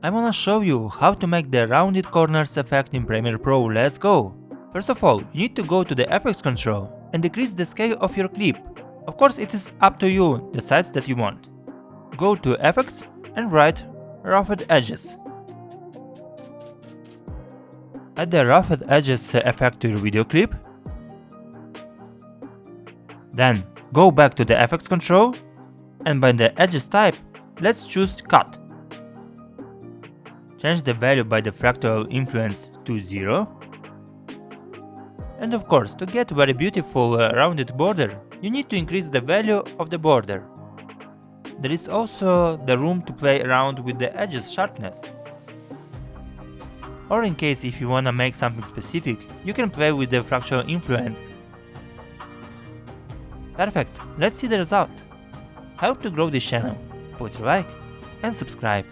I wanna show you how to make the rounded corners effect in Premiere Pro. Let's go! First of all, you need to go to the effects control and decrease the scale of your clip. Of course, it is up to you, the size that you want. Go to effects and write roughed edges. Add the roughed edges effect to your video clip. Then go back to the effects control and by the edges type, let's choose cut. Change the value by the fractal influence to 0. And of course, to get very beautiful rounded border, you need to increase the value of the border. There is also the room to play around with the edges sharpness. Or in case if you wanna make something specific, you can play with the fractal influence. Perfect, let's see the result. Help to grow this channel, put a like and subscribe.